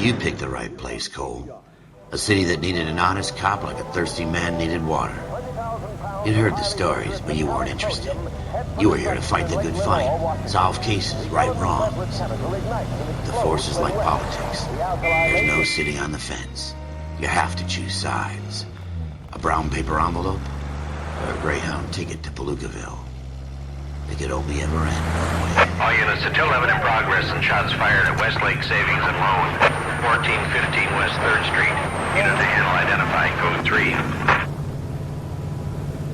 You picked the right place, Cole. A city that needed an honest cop like a thirsty man needed water. You'd heard the stories, but you weren't interested. You were here to fight the good fight, solve cases, right wrongs. The force is like politics. There's no sitting on the fence. You have to choose sides. A brown paper envelope or a Greyhound ticket to Palookaville. It could only ever end one way. All units, a 211 in progress and shots fired at Westlake Savings and Loan, 1415 West 3rd Street. Unit to handle identifying code 3.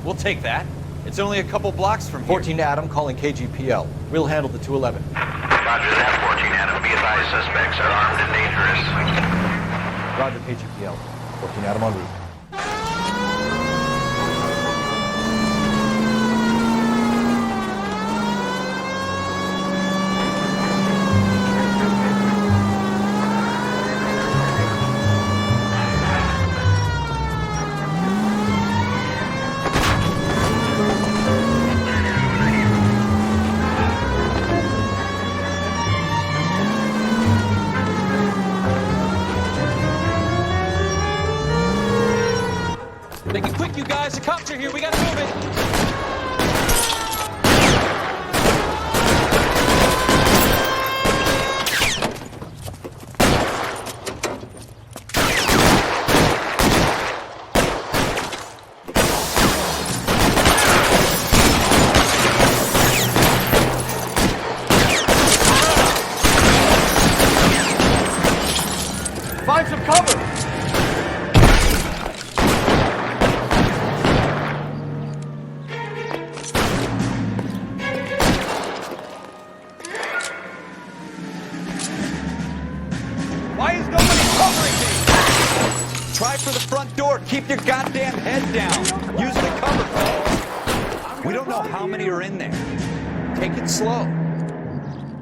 We'll take that. It's only a couple blocks from here. 14 Adam calling KGPL. We'll handle the 211. Roger that, 14 Adam. Be advised, suspects are armed and dangerous. Roger, KGPL. 14 Adam en route. Make it quick, you guys. The cops are here. We gotta move it. Find some cover! Why is nobody covering me? Try for the front door. Keep your goddamn head down. Use the cover, fellas. We don't know how many are in there. Take it slow.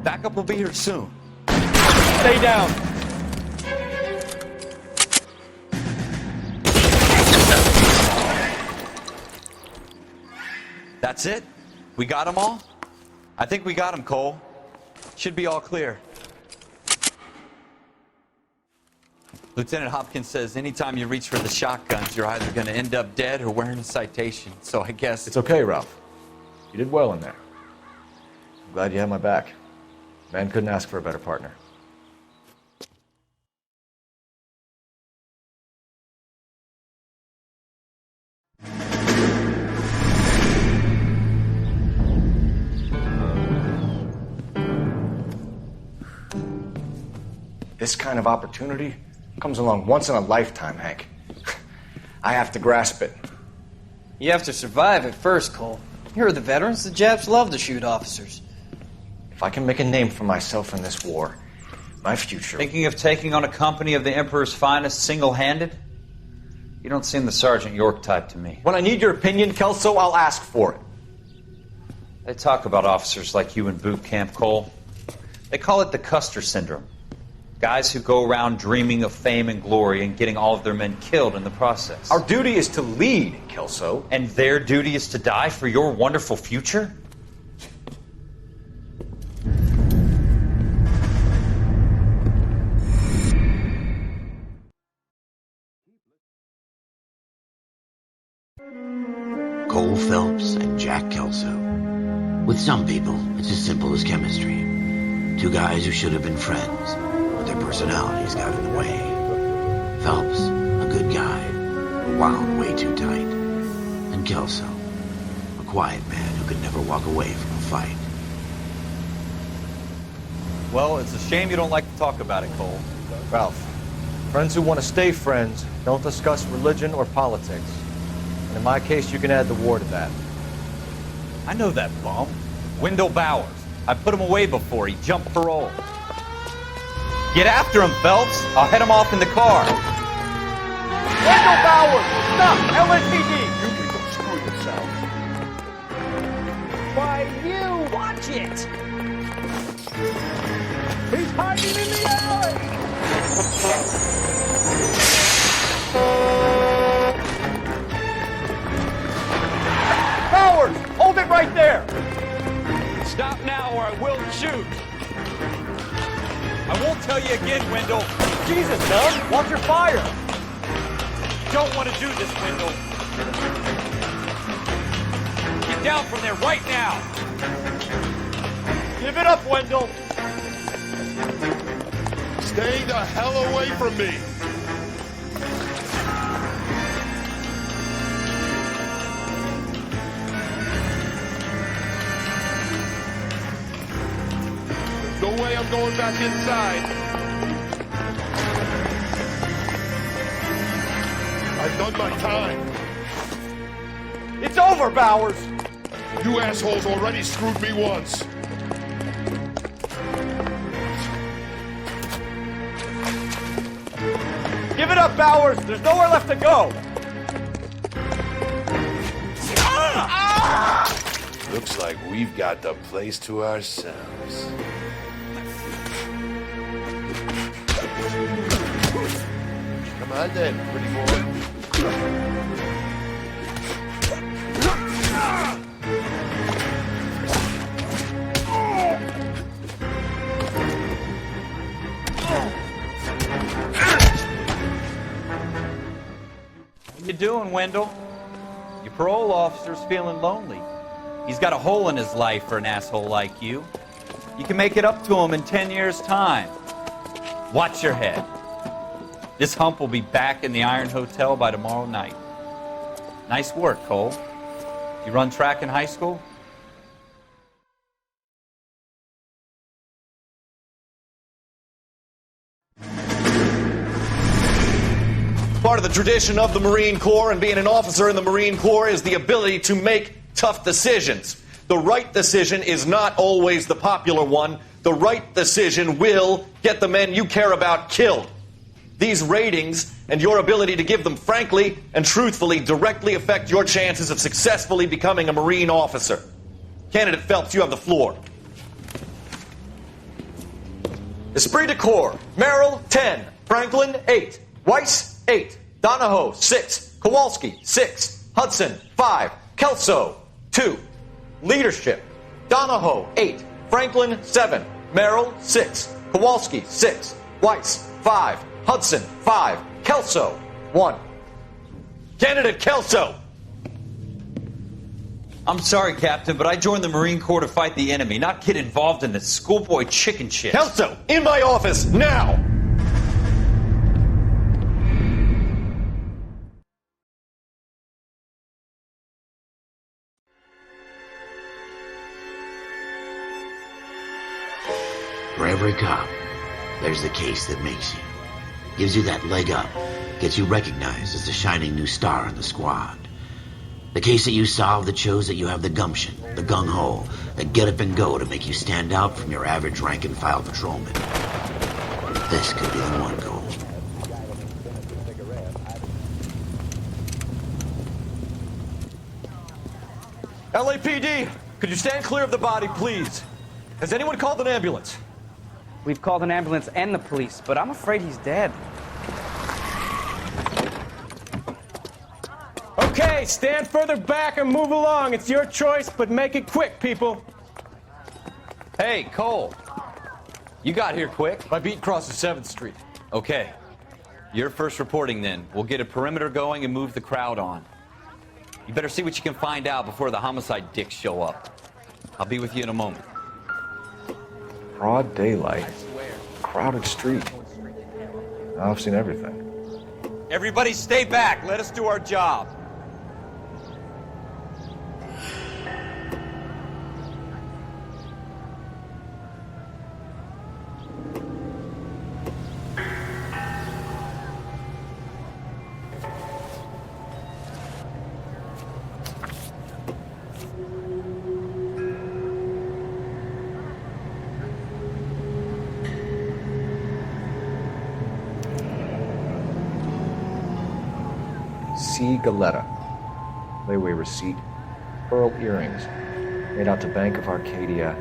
Backup will be here soon. Stay down! That's it? We got them all? I think we got them, Cole. Should be all clear. Lieutenant Hopkins says anytime you reach for the shotguns, you're either going to end up dead or wearing a citation. So I guess... It's okay, Ralph. You did well in there. I'm glad you had my back. Man couldn't ask for a better partner. This kind of opportunity comes along once in a lifetime, Hank. I have to grasp it. You have to survive it first, Cole. Here are the veterans. The Japs love to shoot officers. If I can make a name for myself in this war, my future... Thinking of taking on a company of the Emperor's finest single-handed? You don't seem the Sergeant York type to me. When I need your opinion, Kelso, I'll ask for it. They talk about officers like you in boot camp, Cole. They call it the Custer Syndrome. Guys who go around dreaming of fame and glory and getting all of their men killed in the process. Our duty is to lead, Kelso. And their duty is to die for your wonderful future? Cole Phelps and Jack Kelso. With some people, it's as simple as chemistry. Two guys who should have been friends, but their personalities got in the way. Phelps, a good guy, but wound way too tight. And Kelso, a quiet man who could never walk away from a fight. Well, it's a shame you don't like to talk about it, Cole. Ralph, friends who want to stay friends don't discuss religion or politics. And in my case, you can add the war to that. I know that bum. Wendell Bowers. I put him away before. He jumped parole. Get after him, Phelps. I'll head him off in the car. Wendell Bowers! Stop! LAPD! You can go screw yourself. Why, you watch it! He's hiding in the alley! Bowers! Hold it right there! Stop now or I will shoot. I won't tell you again, Wendell. Jesus, Doug, watch your fire! Don't want to do this, Wendell. Get down from there right now. Give it up, Wendell! Stay the hell away from me! No way I'm going back inside. I've done my time. It's over, Bowers! You assholes already screwed me once. Give it up, Bowers! There's nowhere left to go! Looks like we've got the place to ourselves. Come on then, pretty boy. What you doing, Wendell? Your parole officer's feeling lonely. He's got a hole in his life for an asshole like you. You can make it up to him in 10 years' time. Watch your head. This hump will be back in the Iron Hotel by tomorrow night. Nice work, Cole. You run track in high school? Part of the tradition of the Marine Corps and being an officer in the Marine Corps is the ability to make tough decisions. The right decision is not always the popular one. The right decision will get the men you care about killed. These ratings and your ability to give them frankly and truthfully directly affect your chances of successfully becoming a Marine officer. Candidate Phelps, you have the floor. Esprit de Corps, Merrill, 10. Franklin, 8. Weiss, 8. Donahoe, 6. Kowalski, 6. Hudson, 5. Kelso, 2. Leadership, Donahoe, 8. Franklin, 7. Merrill, 6. Kowalski, 6. Weiss, 5. Hudson, 5. Kelso, 1. Candidate Kelso! I'm sorry, Captain, but I joined the Marine Corps to fight the enemy, not get involved in this schoolboy chicken shit. Kelso, in my office, now! For every cop, there's the case that makes you. Gives you that leg up. Gets you recognized as the shining new star in the squad. The case that you solve that shows that you have the gumption, the gung-ho, the get up and go to make you stand out from your average rank-and-file patrolman. This could be the one, Cole. LAPD, could you stand clear of the body, please? Has anyone called an ambulance? We've called an ambulance and the police, but I'm afraid he's dead. Okay, stand further back and move along. It's your choice, but make it quick, people. Hey, Cole. You got here quick. My beat crosses 7th Street. Okay. You're first reporting then. We'll get a perimeter going and move the crowd on. You better see what you can find out before the homicide dicks show up. I'll be with you in a moment. Broad daylight. Crowded street. I've seen everything. Everybody stay back. Let us do our job. C. Galetta. Layaway receipt. Pearl earrings. Made out to Bank of Arcadia.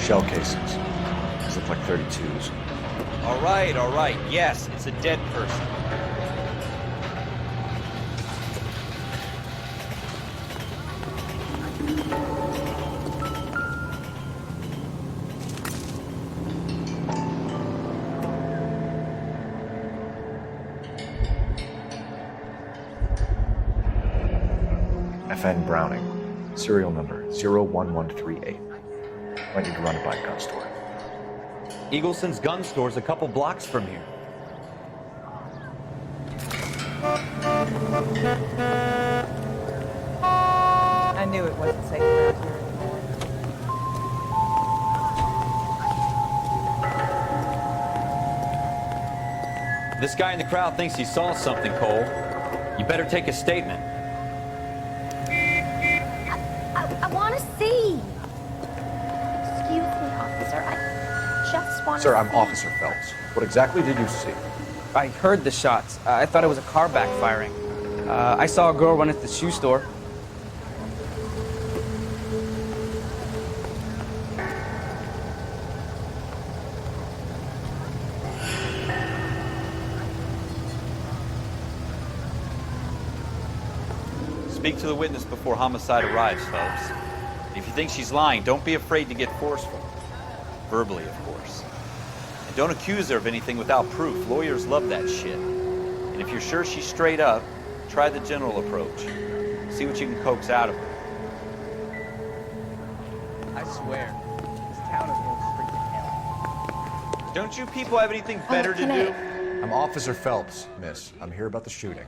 Shell casings. These look like 32s. All right. Yes, it's a dead person. FN Browning. Serial number 01138. Might need to run it by a gun store. Eagleson's gun store's a couple blocks from here. I knew it wasn't safe around here anymore. This guy in the crowd thinks he saw something, Cole. You better take a statement. I want to see. Excuse me, officer. I just want to Sir, I'm Officer Phelps. What exactly did you see? I heard the shots. I thought it was a car backfiring. I saw a girl run into the shoe store. Speak to the witness before homicide arrives, Phelps. If you think she's lying, don't be afraid to get forceful. Verbally, of course. And don't accuse her of anything without proof. Lawyers love that shit. And if you're sure she's straight up, try the general approach. See what you can coax out of her. I swear, this town is going straight to hell. Don't you people have anything better to do? I'm Officer Phelps, miss. I'm here about the shooting.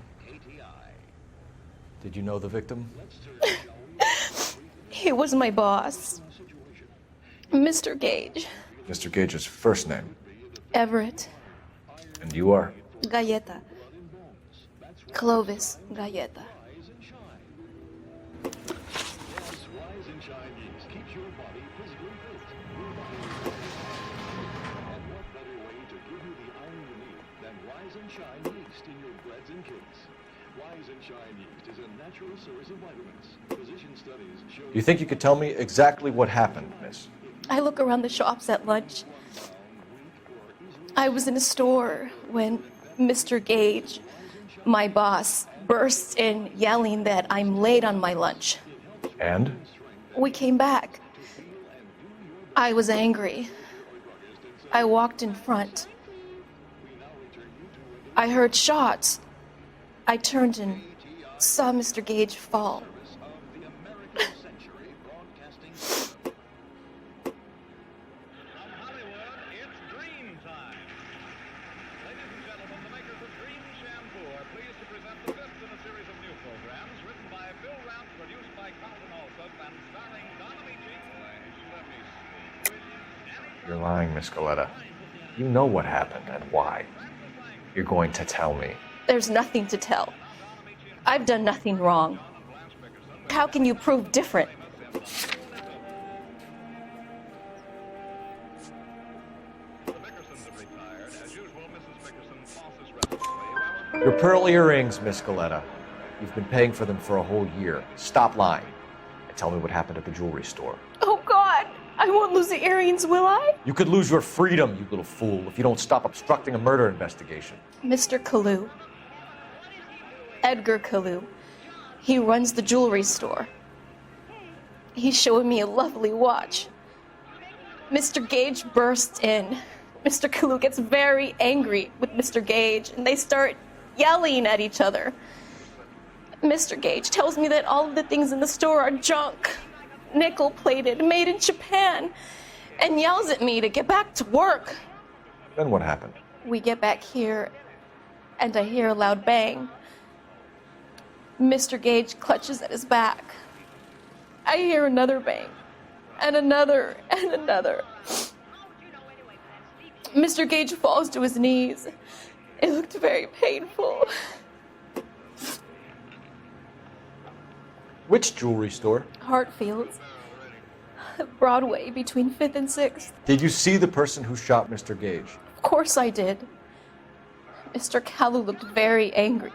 Did you know the victim? He was my boss, Mr. Gage. Mr. Gage's first name. Everett. And you are? Galleta. Clovis Galleta. You think you could tell me exactly what happened, miss? I look around the shops at lunch. I was in a store when Mr. Gage, my boss, bursts in yelling that I'm late on my lunch. And? We came back. I was angry. I walked in front. I heard shots. I turned and saw Mr. Gage fall. You're lying, Miss Galleta. You know what happened and why. You're going to tell me. There's nothing to tell. I've done nothing wrong. How can you prove different? Your pearl earrings, Miss Galleta. You've been paying for them for a whole year. Stop lying and tell me what happened at the jewelry store. Oh, God! I won't lose the earrings, will I? You could lose your freedom, you little fool, if you don't stop obstructing a murder investigation. Mr. Kalu. Edgar Kalu. He runs the jewelry store. He's showing me a lovely watch. Mr. Gage bursts in. Mr. Kalu gets very angry with Mr. Gage, and they start yelling at each other. Mr. Gage tells me that all of the things in the store are junk, nickel-plated, made in Japan, and yells at me to get back to work. Then what happened? We get back here, and I hear a loud bang. Mr. Gage clutches at his back. I hear another bang, and another, and another. Mr. Gage falls to his knees. It looked very painful. Which jewelry store? Hartfield's. Broadway, between 5th and 6th. Did you see the person who shot Mr. Gage? Of course I did. Mr. Kalu looked very angry.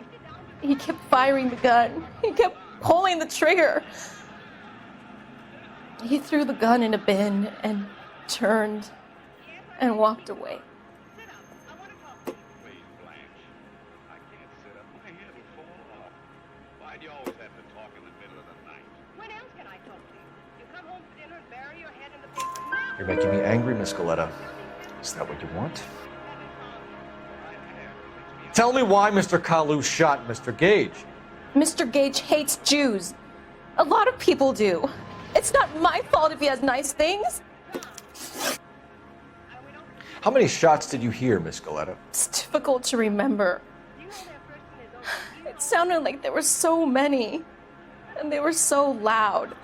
He kept firing the gun. He kept pulling the trigger. He threw the gun in a bin and turned and walked away. You're making me angry, Miss Goleta. Is that what you want? Tell me why Mr. Kalu shot Mr. Gage. Mr. Gage hates Jews. A lot of people do. It's not my fault if he has nice things. How many shots did you hear, Miss Goleta? It's difficult to remember. It sounded like there were so many, and they were so loud.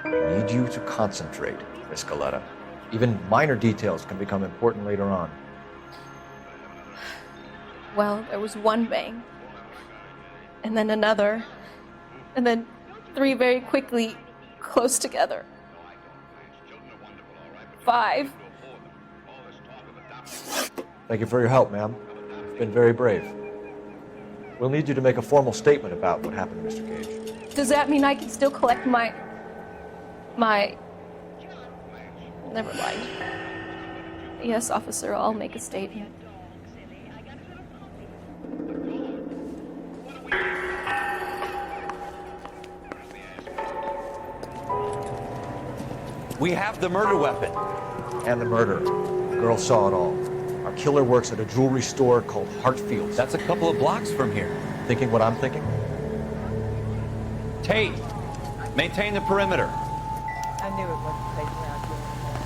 I need you to concentrate, Miss Goleta. Even minor details can become important later on. Well, there was one bang, and then another, and then three very quickly, close together. 5. Thank you for your help, ma'am. You've been very brave. We'll need you to make a formal statement about what happened to Mr. Gage. Does that mean I can still collect my... Never mind. Yes, officer, I'll make a statement. We have the murder weapon. And the murder. The girl saw it all. Our killer works at a jewelry store called Hartfield's. That's a couple of blocks from here. Thinking what I'm thinking? Tate, maintain the perimeter. I knew it wasn't safe around here anymore.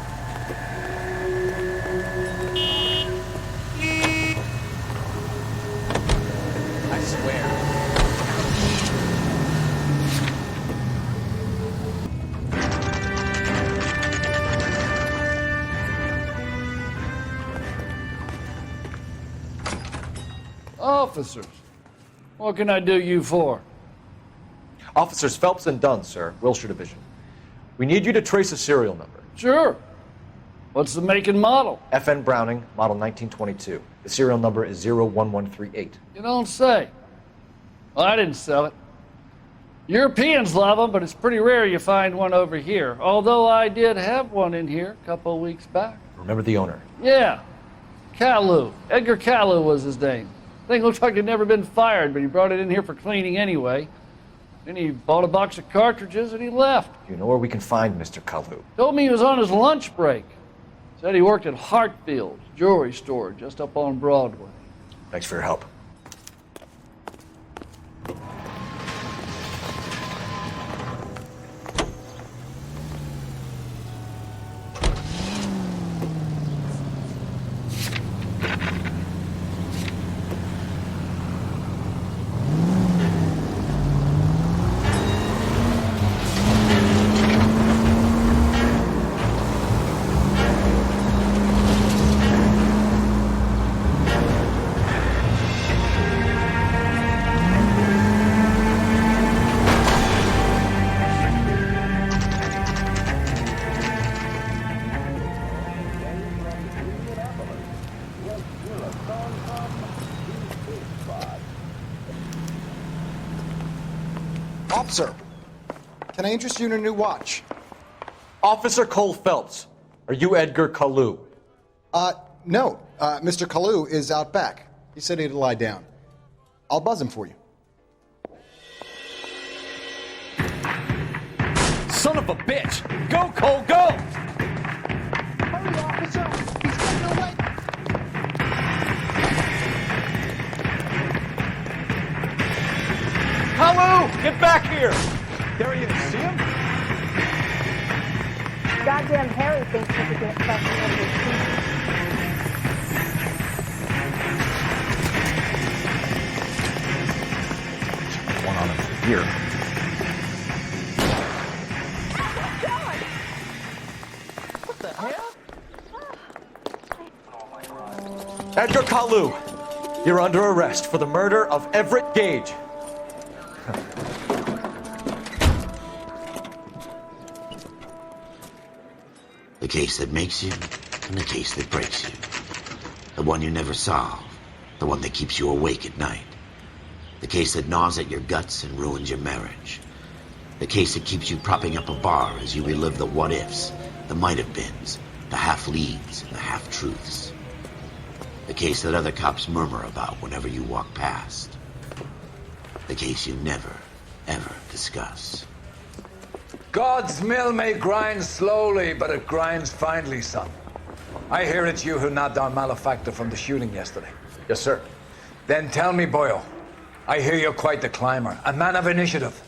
I swear. Officers, what can I do you for? Officers Phelps and Dunn, sir, Wilshire Division. We need you to trace a serial number. Sure. What's the make and model? FN Browning, model 1922. The serial number is 01138. You don't say. Well, I didn't sell it. Europeans love them, but it's pretty rare you find one over here. Although I did have one in here a couple of weeks back. Remember the owner? Yeah. Kalu. Edgar Kalu was his name. Thing looks like it'd never been fired, but he brought it in here for cleaning anyway. Then he bought a box of cartridges and he left. Do you know where we can find Mr. Kalu? Told me he was on his lunch break. Said he worked at Hartfield's jewelry store just up on Broadway. Thanks for your help. Officer, can I interest you in a new watch? Officer Cole Phelps, are you Edgar Kalu? No. Mr. Kalu is out back. He said he'd lie down. I'll buzz him for you. Son of a bitch! Go, Cole, go! Hurry, officer! He's getting away! Kalu, get back here! There he is, see him? Goddamn Harry thinks he could get fucking over his feet. One on him from here. What the hell? Edgar Kalu, you're under arrest for the murder of Everett Gage. The case that makes you and the case that breaks you. The one you never solve. The one that keeps you awake at night. The case that gnaws at your guts and ruins your marriage. The case that keeps you propping up a bar as you relive the what-ifs, the might-have-beens, the half-leads, and the half-truths. The case that other cops murmur about whenever you walk past. The case you never, ever discuss. God's mill may grind slowly, but it grinds finely, son. I hear it's you who nabbed our malefactor from the shooting yesterday. Yes, sir. Then tell me, Boyle, I hear you're quite the climber, a man of initiative.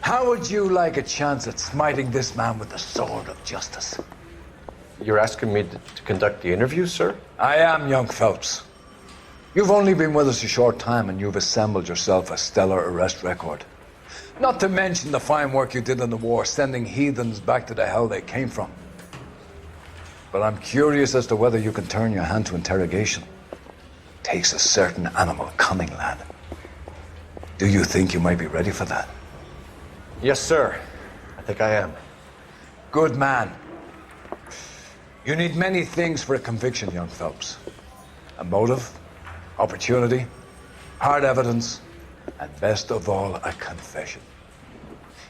How would you like a chance at smiting this man with the sword of justice? You're asking me to conduct the interview, sir? I am, young Phelps. You've only been with us a short time and you've assembled yourself a stellar arrest record. Not to mention the fine work you did in the war, sending heathens back to the hell they came from. But I'm curious as to whether you can turn your hand to interrogation. Takes a certain animal cunning, lad. Do you think you might be ready for that? Yes, sir. I think I am. Good man. You need many things for a conviction, young Phelps. A motive, opportunity, hard evidence, and best of all, a confession.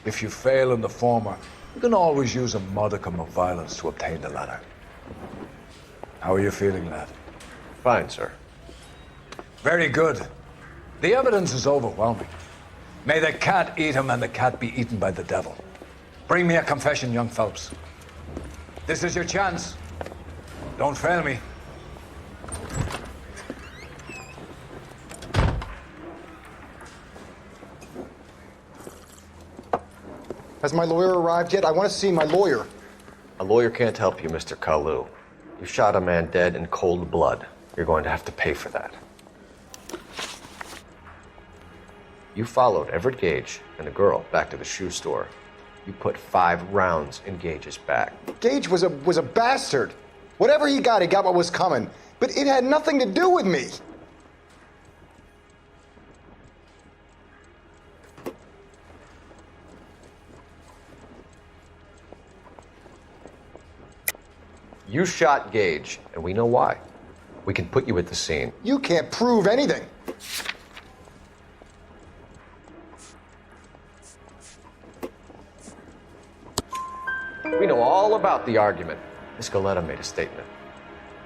If you fail in the former, you can always use a modicum of violence to obtain the latter. How are you feeling, lad? Fine, sir. Very good. The evidence is overwhelming. May the cat eat him and the cat be eaten by the devil. Bring me a confession, young Phelps. This is your chance. Don't fail me. Has my lawyer arrived yet? I want to see my lawyer. A lawyer can't help you, Mr. Kalu. You shot a man dead in cold blood. You're going to have to pay for that. You followed Everett Gage and the girl back to the shoe store. You put 5 rounds in Gage's back. Gage was a bastard. Whatever he got what was coming. But it had nothing to do with me. You shot Gage, and we know why. We can put you at the scene. You can't prove anything. We know all about the argument. Miss Galetta made a statement.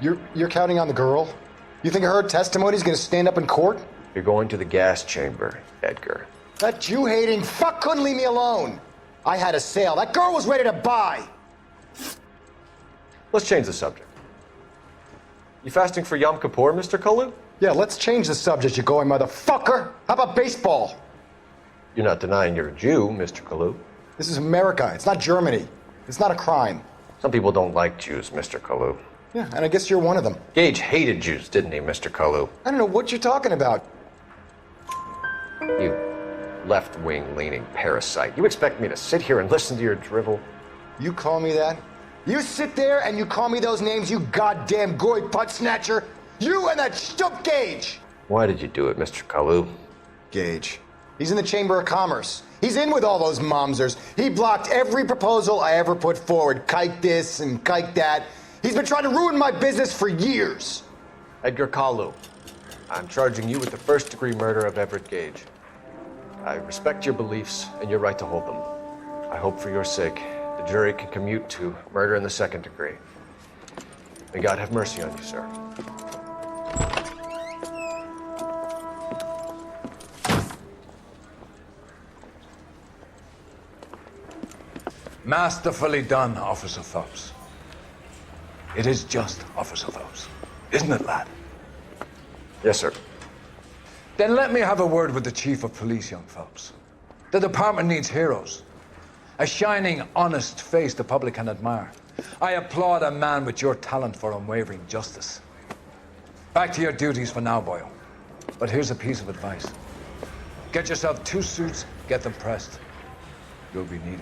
You're counting on the girl? You think her testimony's gonna stand up in court? You're going to the gas chamber, Edgar. That Jew-hating fuck couldn't leave me alone. I had a sale. That girl was ready to buy. Let's change the subject. You fasting for Yom Kippur, Mr. Kalu? Yeah, let's change the subject, you going motherfucker. How about baseball? You're not denying you're a Jew, Mr. Kalu. This is America. It's not Germany. It's not a crime. Some people don't like Jews, Mr. Kalu. Yeah, and I guess you're one of them. Gage hated Jews, didn't he, Mr. Kalu? I don't know what you're talking about. You left-wing leaning parasite. You expect me to sit here and listen to your drivel? You call me that? You sit there and you call me those names, you goddamn goy putt snatcher. You and that shtup Gage. Why did you do it, Mr. Kalu? Gage. He's in the Chamber of Commerce. He's in with all those momsers. He blocked every proposal I ever put forward. Kike this and kike that. He's been trying to ruin my business for years. Edgar Kalu, I'm charging you with the first-degree murder of Everett Gage. I respect your beliefs and your right to hold them. I hope for your sake the jury can commute to murder in the second degree. May God have mercy on you, sir. Masterfully done, Officer Phelps. It is just Officer Phelps, isn't it, lad? Yes, sir. Then let me have a word with the Chief of Police, young Phelps. The department needs heroes. A shining, honest face the public can admire. I applaud a man with your talent for unwavering justice. Back to your duties for now, Boyle. But here's a piece of advice. Get yourself 2 suits, get them pressed. You'll be needing